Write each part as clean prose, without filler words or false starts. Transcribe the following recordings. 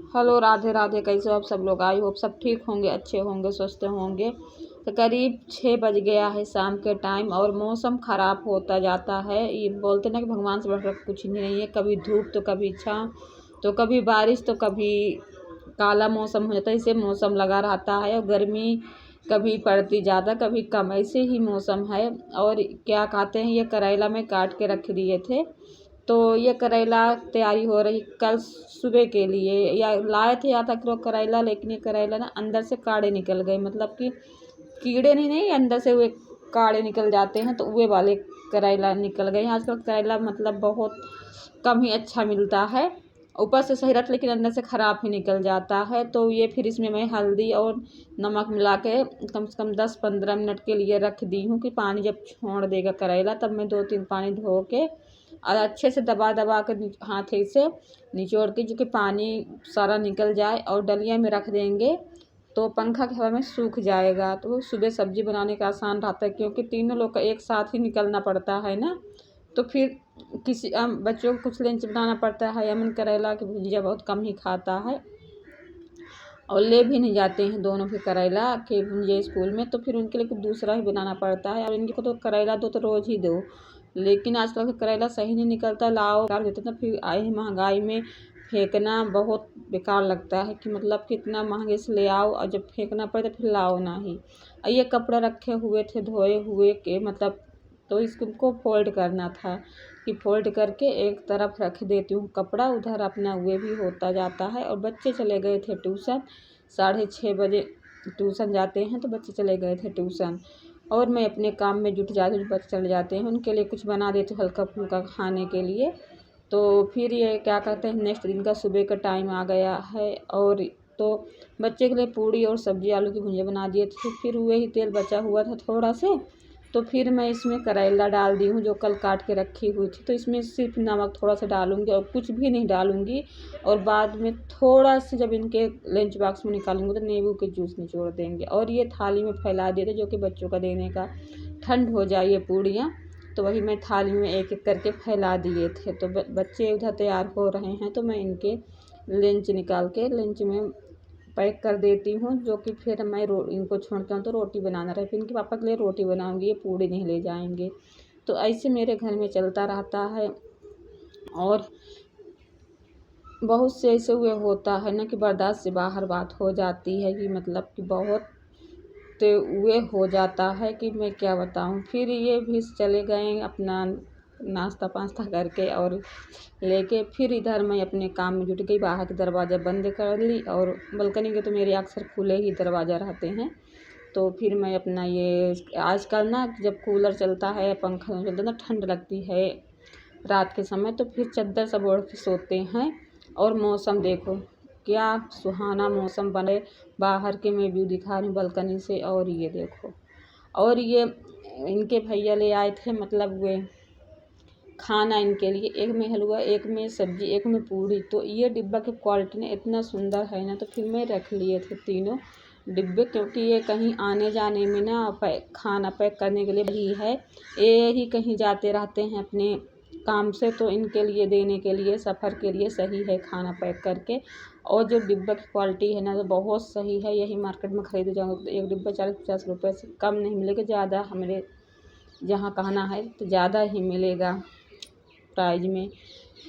Hello, Radhe Radhe. कैसे हो आप सब लोग? आई होप सब ठीक होंगे, अच्छे होंगे, स्वस्थ होंगे। तो करीब 6 बज गया है शाम के टाइम और मौसम ख़राब होता जाता है। ये बोलते ना कि भगवान से बढ़कर कुछ नहीं है। कभी धूप तो कभी छाँव, तो कभी बारिश तो कभी काला मौसम हो जाता है। इसे मौसम लगा रहता है और गर्मी कभी पड़ती ज़्यादा कभी कम, ऐसे ही मौसम है। और क्या कहते हैं, ये करेला में काट के रख दिए थे, तो ये करेला तैयारी हो रही कल सुबह के लिए। या लाए थे आधा किलो करेला, लेकिन ये करेला ना अंदर से काड़े निकल गए, मतलब कि कीड़े नहीं अंदर से वे काड़े निकल जाते हैं, तो वे वाले करेला निकल गए। आजकल करेला मतलब बहुत कम ही अच्छा मिलता है। ऊपर से सही रहता लेकिन अंदर से ख़राब ही निकल जाता है। तो ये फिर इसमें मैं हल्दी और नमक मिला के कम से कम 10-15 मिनट के लिए रख दी हूँ कि पानी जब छोड़ देगा करेला तब मैं 2-3 पानी धो के और अच्छे से दबा दबा कर हाथे से निचोड़ के, जो कि पानी सारा निकल जाए, और डलिया में रख देंगे तो पंखा की हवा में सूख जाएगा। तो सुबह सब्जी बनाने का आसान रहता है, क्योंकि तीनों लोग का एक साथ ही निकलना पड़ता है ना। तो फिर किसी बच्चों को कुछ लंच बनाना पड़ता है। अमन करेला की भुजिया बहुत कम ही खाता है और ले भी नहीं जाते हैं दोनों भी करेला के भुजिया स्कूल में, तो फिर उनके लिए कुछ दूसरा ही बनाना पड़ता है। और इनको तो करेला दो तो रोज़ ही दो, लेकिन आजकल का करेला सही नहीं निकलता। लाओ कर देते ना, फिर आई महंगाई में फेंकना बहुत बेकार लगता है कि मतलब कितना महंगे से ले आओ और जब फेंकना पड़े तो फिर लाओ ना ही। और ये कपड़ा रखे हुए थे धोए हुए के मतलब, तो इसको फोल्ड करना था कि फोल्ड करके एक तरफ रख देती हूँ कपड़ा, उधर अपना वे भी होता जाता है। और बच्चे चले गए थे ट्यूशन, 6:30 बजे ट्यूशन जाते हैं, तो बच्चे चले गए थे ट्यूशन और मैं अपने काम में जुट जाती हूँ। बच्चे चले जाते हैं, उनके लिए कुछ बना देती हूँ हल्का फुल्का खाने के लिए। तो फिर ये क्या कहते हैं, नेक्स्ट दिन का सुबह का टाइम आ गया है और तो बच्चे के लिए पूड़ी और सब्जी आलू की भुजिया बना दिए थे। फिर वही तेल बचा हुआ था थोड़ा से, तो फिर मैं इसमें करेला डाल दी हूँ जो कल काट के रखी हुई थी। तो इसमें सिर्फ नमक थोड़ा सा डालूंगी और कुछ भी नहीं डालूंगी। और बाद में थोड़ा सा जब इनके लंच बॉक्स में निकालूंगी तो नींबू के जूस निचोड़ देंगे। और ये थाली में फैला दिए थे जो कि बच्चों का देने का, ठंड हो जाए ये पूड़ियाँ, तो वही मैं थाली में एक एक करके फैला दिए थे। तो बच्चे उधर तैयार हो रहे हैं, तो मैं इनके लंच निकाल के लंच में पैक कर देती हूँ, जो कि फिर मैं इनको छोड़ता हूँ तो रोटी बनाना रहे, फिर इनके पापा के लिए रोटी बनाऊँगी, ये पूड़ी नहीं ले जाएंगे। तो ऐसे मेरे घर में चलता रहता है। और बहुत से ऐसे हुए होता है ना कि बर्दाश्त से बाहर बात हो जाती है कि मतलब कि बहुत तो वे हो जाता है कि मैं क्या बताऊँ। फिर ये भी चले गए अपना नाश्ता पास्ता करके और लेके, फिर इधर मैं अपने काम में जुट गई। बाहर के दरवाज़ा बंद कर ली और बालकनी के तो मेरे अक्सर खुले ही दरवाज़ा रहते हैं। तो फिर मैं अपना ये आजकल ना जब कूलर चलता है पंखा चलता है ना, ठंड लगती है रात के समय, तो फिर चद्दर सब ओढ़ के सोते हैं। और मौसम देखो क्या सुहाना मौसम बने, बाहर के मैं व्यू दिखा रही हूँ बालकनी से। और ये देखो, और ये इनके भैया ले आए थे मतलब वे खाना इनके लिए, एक में हलवा, एक में सब्जी, एक में पूड़ी। तो ये डिब्बा की क्वालिटी ना इतना सुंदर है ना, तो फिर मैं रख लिए थे तीनों डिब्बे, क्योंकि ये कहीं आने जाने में ना खाना पैक करने के लिए भी है। ये ही कहीं जाते रहते हैं अपने काम से, तो इनके लिए देने के लिए सफ़र के लिए सही है खाना पैक करके। और जो डिब्बा की क्वालिटी है ना तो बहुत सही है। यही मार्केट में खरीदे जाओगे तो एक डिब्बा 40-50 रुपये से कम नहीं मिलेगा, ज़्यादा हमारे जहाँ कहना है तो ज़्यादा ही मिलेगा प्राइज में।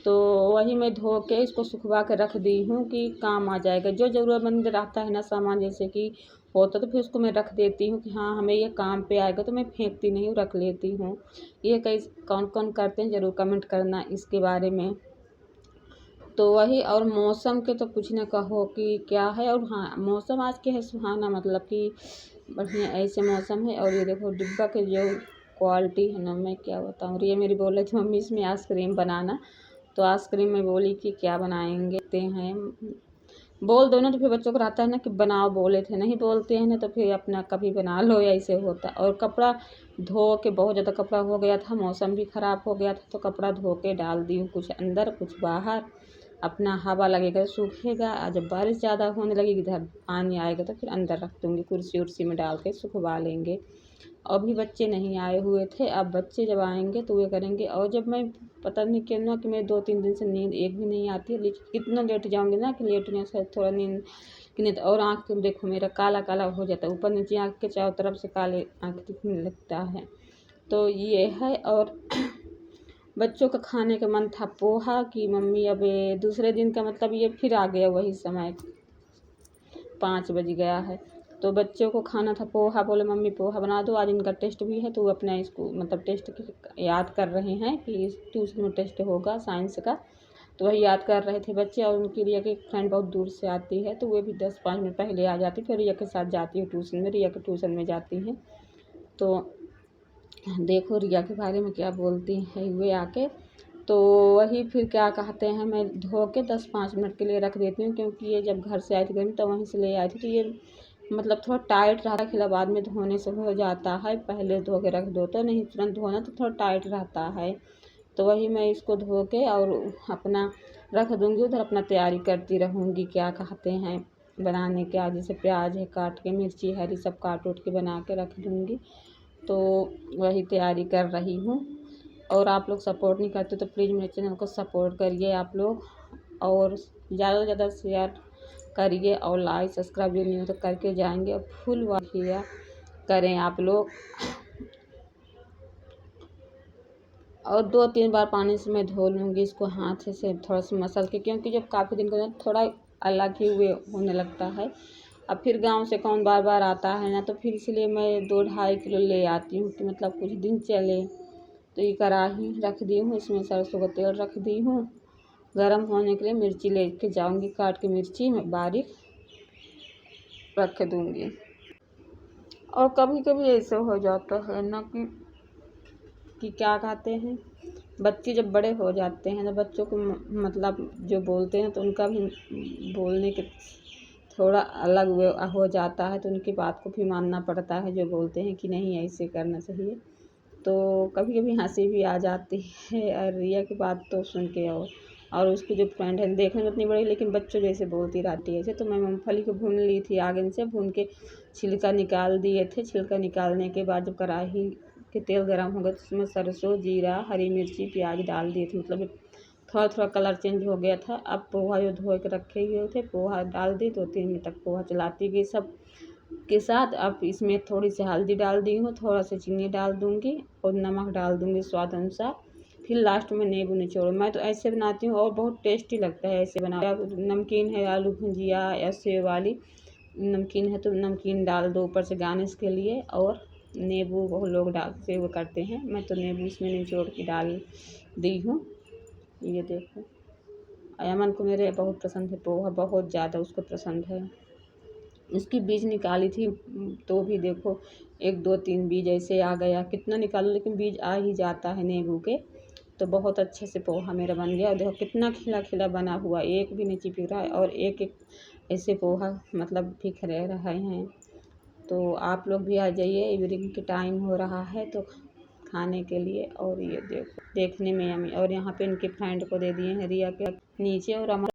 तो वही मैं धो के इसको सुखवा के रख दी हूँ कि काम आ जाएगा। जो ज़रूरतमंद रहता है ना सामान, जैसे कि होता तो फिर उसको मैं रख देती हूँ कि हाँ हमें ये काम पे आएगा, तो मैं फेंकती नहीं हूँ, रख लेती हूँ। ये कई कौन कौन करते हैं ज़रूर कमेंट करना इसके बारे में। तो वही, और मौसम के तो कुछ न कहो कि क्या है। और हाँ, मौसम आज के है सुहाना, मतलब कि बढ़िया ऐसे मौसम है। और ये देखो डिब्बा के जो क्वालिटी है ना, मैं क्या बताऊँ। ये मेरी बोल रही थी मम्मी इसमें आइसक्रीम बनाना, तो आइसक्रीम में बोली कि क्या बनाएंगे ते हैं, बोल दो ना तो फिर बच्चों को रहता है ना कि बनाओ, बोले थे नहीं बोलते हैं ना, तो फिर अपना कभी बना लो, ऐसे होता। और कपड़ा धो के बहुत ज़्यादा कपड़ा हो गया था, मौसम भी ख़राब हो गया था, तो कपड़ा धो के डाल दी हूँ, कुछ अंदर कुछ बाहर। अपना हवा लगेगा सूखेगा। और जब बारिश ज़्यादा होने लगेगी, इधर पानी आएगा तो फिर अंदर रख दूँगी, कुर्सी उर्सी में डाल के सुखवा लेंगे। अभी बच्चे नहीं आए हुए थे, अब बच्चे जब आएंगे तो वे करेंगे। और जब मैं पता नहीं क्यों ना कि मैं 2-3 दिन से नींद एक भी नहीं आती है, लेकिन कितना लेट जाऊँगी ना कि लेटने से थोड़ा नींद की नींद। और आँख देखो मेरा काला काला हो जाता है, ऊपर नीचे आँख के चारों तरफ से काले आँख दिखने लगता है। तो ये है। और बच्चों का खाने का मन था पोहा कि मम्मी अब दूसरे दिन का मतलब ये फिर आ गया वही समय, 5 बज गया है। तो बच्चों को खाना था पोहा, बोले मम्मी पोहा बना दो, आज इनका टेस्ट भी है। तो वो अपना इसको मतलब टेस्ट याद कर रहे हैं कि ट्यूशन में टेस्ट होगा साइंस का, तो वही याद कर रहे थे बच्चे। और उनकी रिया की फ्रेंड बहुत दूर से आती है, तो वो भी 10-5 मिनट पहले आ जाती, फिर रिया के साथ जाती है ट्यूशन में, रिया के ट्यूशन में जाती हैं। तो देखो रिया के बारे में क्या बोलती हैं वे आके। तो वही फिर क्या कहते हैं, मैं धो के 10-5 मिनट के लिए रख देती हूँ, क्योंकि ये जब घर से आई थी गर्मी तो वहीं से ले आई थी, तो ये मतलब थोड़ा टाइट रहता है, खिला बाद में धोने से हो जाता है, पहले धो के रख दो तो नहीं तुरंत धोना तो थोड़ा टाइट रहता है। तो वही मैं इसको धो के और अपना रख दूँगी, उधर अपना तैयारी करती रहूँगी क्या कहते हैं बनाने के। आज जैसे प्याज है काट के, मिर्ची हरी सब काट उट के बना के रख दूँगी। तो वही तैयारी कर रही हूँ। और आप लोग सपोर्ट नहीं करते तो प्लीज़ मेरे चैनल को सपोर्ट करिए आप लोग, और ज़्यादा से ज़्यादा शेयर करिए, और लाइक सब्सक्राइब भी नहीं हो तो करके जाएंगे, और फुल वाचिया करें आप लोग। और 2-3 बार पानी से मैं धो लूँगी इसको हाथ से थोड़ा सा मसल के, क्योंकि जब काफ़ी दिन के थोड़ा अलग ही हुए होने लगता है। अब फिर गांव से कौन बार बार आता है ना, तो फिर इसलिए मैं 2-2.5 किलो ले आती हूँ कि मतलब कुछ दिन चले। तो ये कढ़ाई रख दी हूँ, इसमें सरसों का तेल रख दी हूँ गरम होने के लिए। मिर्ची लेके जाऊँगी, काट के मिर्ची मैं बारीक रख दूँगी। और कभी कभी ऐसे हो जाता है ना कि क्या कहते हैं, बच्चे जब बड़े हो जाते हैं ना, बच्चों को मतलब जो बोलते हैं तो उनका भी बोलने के थोड़ा अलग वे हो जाता है, तो उनकी बात को भी मानना पड़ता है, जो बोलते हैं कि नहीं ऐसे करना चाहिए। तो कभी कभी हंसी भी आ जाती है और रिया की बात तो सुन के। और उसकी जो फ्रेंड है देखने में उतनी बड़ी, लेकिन बच्चों जैसे बोलती रहती है ऐसे। तो मैं मूँगफली को भून ली थी आगे से, भून के छिलका निकाल दिए थे। छिलका निकालने के बाद जब कढ़ाई के तेल गर्म हो गया तो उसमें सरसों जीरा हरी मिर्ची प्याज डाल दिए थे, मतलब थोड़ा थोड़ा कलर चेंज हो गया था। अब पोहा जो धो के रखे हुए थे पोहा डाल दी, 2-3 मिनट तक पोहा चलाती गई सब के साथ। अब इसमें थोड़ी सी हल्दी डाल दी हूँ, थोड़ा सा चीनी डाल दूँगी और नमक डाल दूँगी स्वाद अनुसार। फिर लास्ट में नींबू निचोड़। मैं तो ऐसे बनाती हूँ और बहुत टेस्टी लगता है ऐसे बना। नमकीन है आलू भुजिया या सेव वाली नमकीन है तो नमकीन डाल दो ऊपर से गार्निश के लिए। और नींबू बहुत लोग डाल से वो करते हैं, मैं तो नींबू इसमें निचोड़ के डाल दी हूँ। ये देखो अयमन को मेरे बहुत पसंद है पोहा, बहुत ज़्यादा उसको पसंद है। इसकी बीज निकाली थी तो भी देखो 1-2-3 बीज ऐसे आ गया, कितना निकालो लेकिन बीज आ ही जाता है नींबू के। तो बहुत अच्छे से पोहा मेरा बन गया, और देखो कितना खिला खिला बना हुआ, एक भी नहीं चिपक रहा है, और एक एक ऐसे पोहा मतलब बिखर रहे हैं। तो आप लोग भी आ जाइए, इवनिंग के टाइम हो रहा है तो खाने के लिए। और ये देखो देखने में यम्मी। और यहाँ पे इनके फ्रेंड को दे दिए हैं रिया के नीचे, और